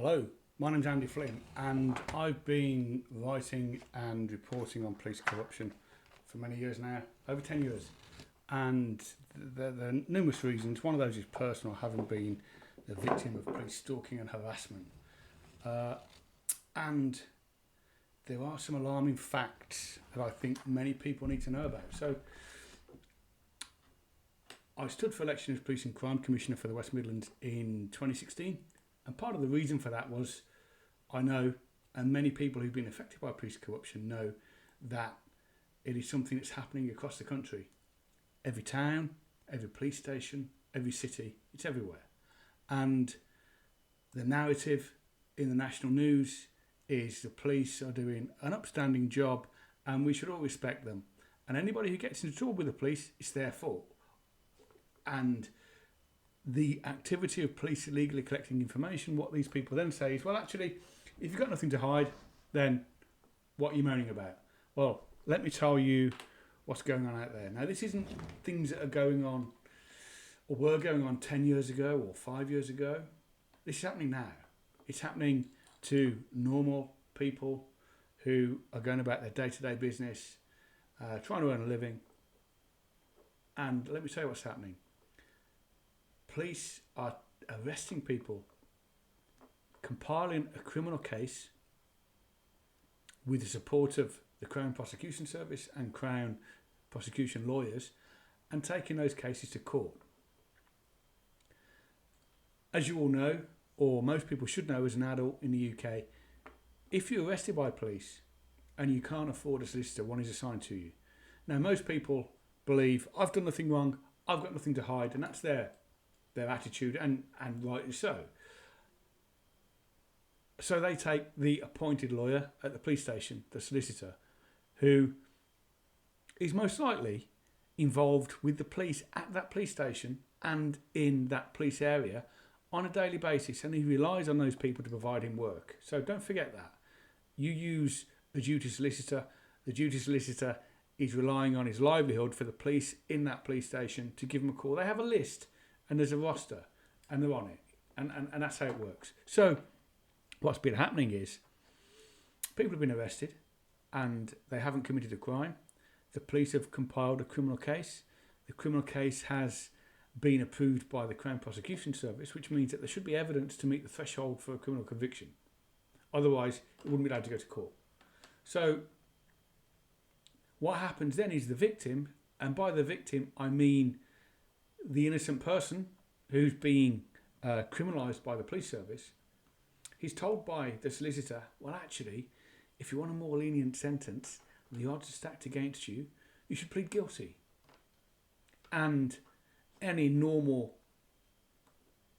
Hello, my name's Andy Flynn, and I've been writing and reporting on police corruption for many years now, over 10 years. And there are numerous reasons. One of those is personal, having been the victim of police stalking and harassment. And there are some alarming facts that I think many people need to know about. So I stood for election as Police and Crime Commissioner for the West Midlands in 2016. And part of the reason for that was I know, and many people who've been affected by police corruption know, that it is something that's happening across the country. Every town, every police station, every city, it's everywhere. And the narrative in the national news is the police are doing an upstanding job and we should all respect them. And anybody who gets into trouble with the police, it's their fault. And the activity of police illegally collecting information, what these people then say is, well, actually, if you've got nothing to hide, then what are you moaning about? Well, let me tell you what's going on out there. Now, this isn't things that are going on or were going on 10 years ago or 5 years ago. This is happening now. It's happening to normal people who are going about their day-to-day business, trying to earn a living. And let me tell you what's happening. Police are arresting people, compiling a criminal case with the support of the Crown Prosecution Service and Crown Prosecution Lawyers, and taking those cases to court. As you all know, or most people should know as an adult in the UK, if you're arrested by police and you can't afford a solicitor, one is assigned to you. Now, most people believe, I've done nothing wrong, I've got nothing to hide, and that's their attitude, and rightly so. So they take the appointed lawyer at the police station, the solicitor, who is most likely involved with the police at that police station and in that police area on a daily basis, and he relies on those people to provide him work. So don't forget that. You use a duty solicitor. The duty solicitor is relying on his livelihood for the police in that police station to give him a call. They have a list and there's a roster and they're on it. And that's how it works. So what's been happening is people have been arrested and they haven't committed a crime. The police have compiled a criminal case. The criminal case has been approved by the Crown Prosecution Service, which means that there should be evidence to meet the threshold for a criminal conviction. Otherwise, it wouldn't be allowed to go to court. So what happens then is the victim, and by the victim I mean the innocent person who's being criminalised by the police service, he's told by the solicitor, well, actually, if you want a more lenient sentence, the odds are stacked against you, you should plead guilty. And any normal,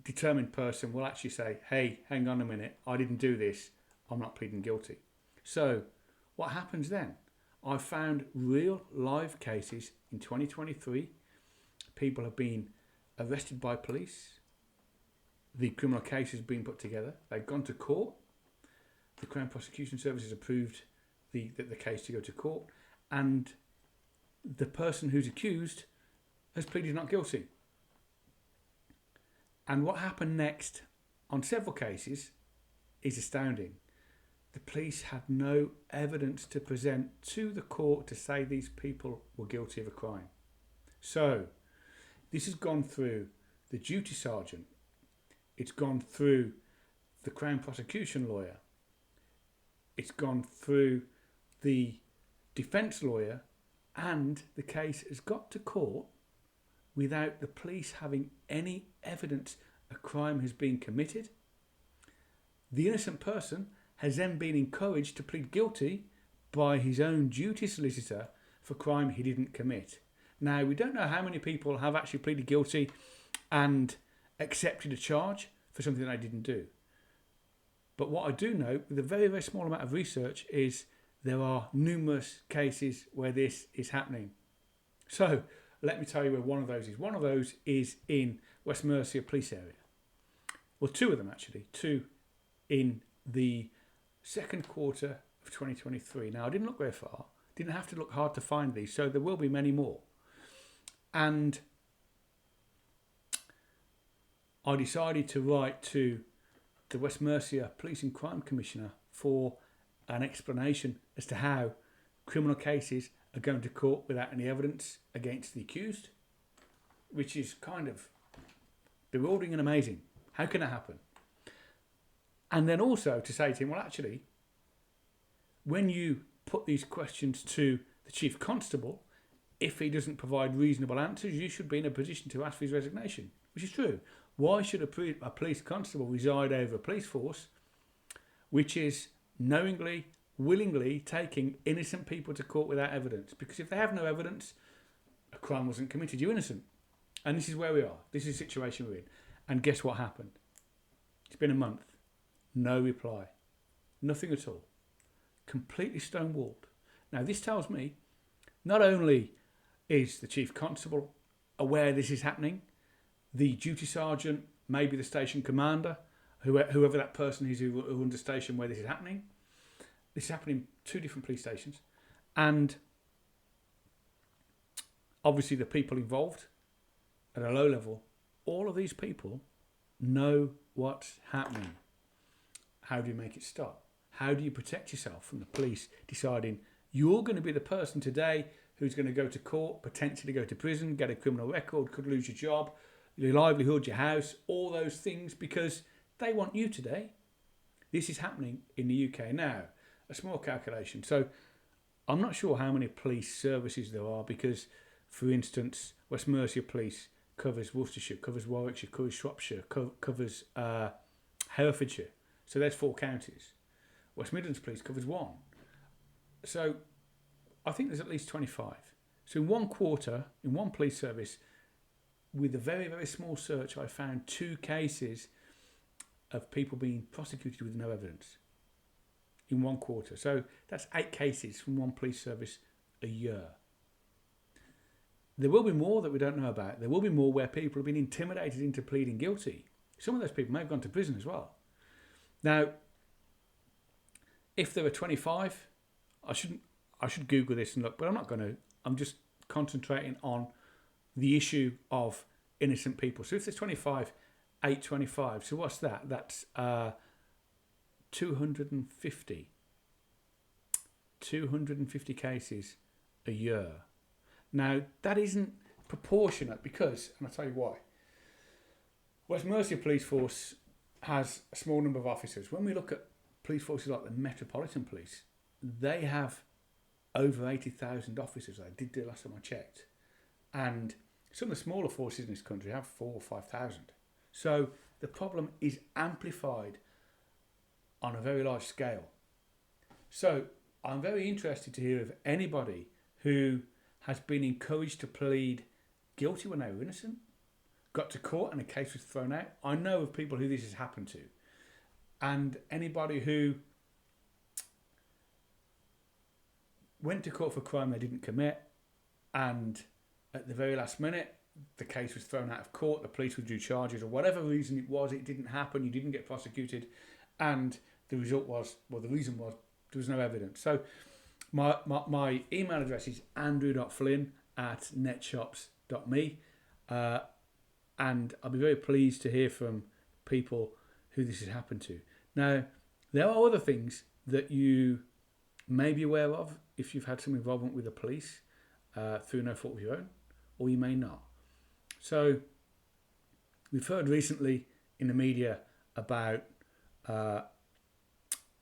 determined person will actually say, hey, hang on a minute, I didn't do this, I'm not pleading guilty. So what happens then? I've found real live cases in 2023. People have been arrested by police. The criminal case has been put together. They've gone to court. The Crown Prosecution Service has approved the case to go to court. And the person who's accused has pleaded not guilty. And what happened next on several cases is astounding. The police had no evidence to present to the court to say these people were guilty of a crime. So this has gone through the duty sergeant. It's gone through the Crown Prosecution lawyer. It's gone through the defence lawyer, and the case has got to court without the police having any evidence a crime has been committed. The innocent person has then been encouraged to plead guilty by his own duty solicitor for crime he didn't commit. Now, we don't know how many people have actually pleaded guilty and accepted a charge for something they didn't do. But what I do know, with a very, very small amount of research, is there are numerous cases where this is happening. So let me tell you where one of those is. One of those is in West Mercia Police Area. Well, two of them actually. Two in the second quarter of 2023. Now, I didn't look very far. Didn't have to look hard to find these. So there will be many more. And I decided to write to the West Mercia Police and Crime Commissioner for an explanation as to how criminal cases are going to court without any evidence against the accused, which is kind of bewildering and amazing. How can that happen? And then also to say to him, well, actually, when you put these questions to the Chief Constable, if he doesn't provide reasonable answers, you should be in a position to ask for his resignation, which is true. Why should a police constable reside over a police force which is knowingly, willingly taking innocent people to court without evidence? Because if they have no evidence, a crime wasn't committed. You're innocent. And this is where we are. This is the situation we're in. And guess what happened? It's been a month. No reply. Nothing at all. Completely stonewalled. Now, this tells me not only is the Chief Constable aware this is happening, the duty sergeant, maybe the station commander, whoever that person is who runs the station where this is happening. This is happening in 2 different police stations. And obviously the people involved at a low level, all of these people know what's happening. How do you make it stop? How do you protect yourself from the police deciding you're going to be the person today who's going to go to court, potentially go to prison, get a criminal record, could lose your job, your livelihood, your house, all those things because they want you today. This is happening in the UK now. A small calculation. So I'm not sure how many police services there are because, for instance, West Mercia Police covers Worcestershire, covers Warwickshire, covers Shropshire, covers Herefordshire. So there's 4 counties. West Midlands Police covers 1. So I think there's at least 25. So in 1 quarter, in 1 police service, with a very, very small search, I found 2 cases of people being prosecuted with no evidence in 1 quarter. So that's 8 cases from 1 police service a year. There will be more that we don't know about. There will be more where people have been intimidated into pleading guilty. Some of those people may have gone to prison as well. Now, if there were 25, I should Google this and look, but I'm not going to. I'm just concentrating on the issue of innocent people. So if there's 25, 825. So what's that? That's 250. 250 cases a year. Now, that isn't proportionate because, and I'll tell you why. West Mercia Police Force has a small number of officers. When we look at police forces like the Metropolitan Police, they have over 80,000 officers. I did the last time I checked. And some of the smaller forces in this country have 4,000 or 5,000. So the problem is amplified on a very large scale. So I'm very interested to hear of anybody who has been encouraged to plead guilty when they were innocent, got to court and a case was thrown out. I know of people who this has happened to. And anybody who went to court for a crime they didn't commit and at the very last minute the case was thrown out of court, the police withdrew charges or whatever reason it was, it didn't happen, you didn't get prosecuted, and the result was, well, the reason was there was no evidence. So my email address is andrew.flynn@netshops.me, and I'll be very pleased to hear from people who this has happened to. Now, there are other things that you may be aware of if you've had some involvement with the police through no fault of your own, or you may not. So we've heard recently in the media about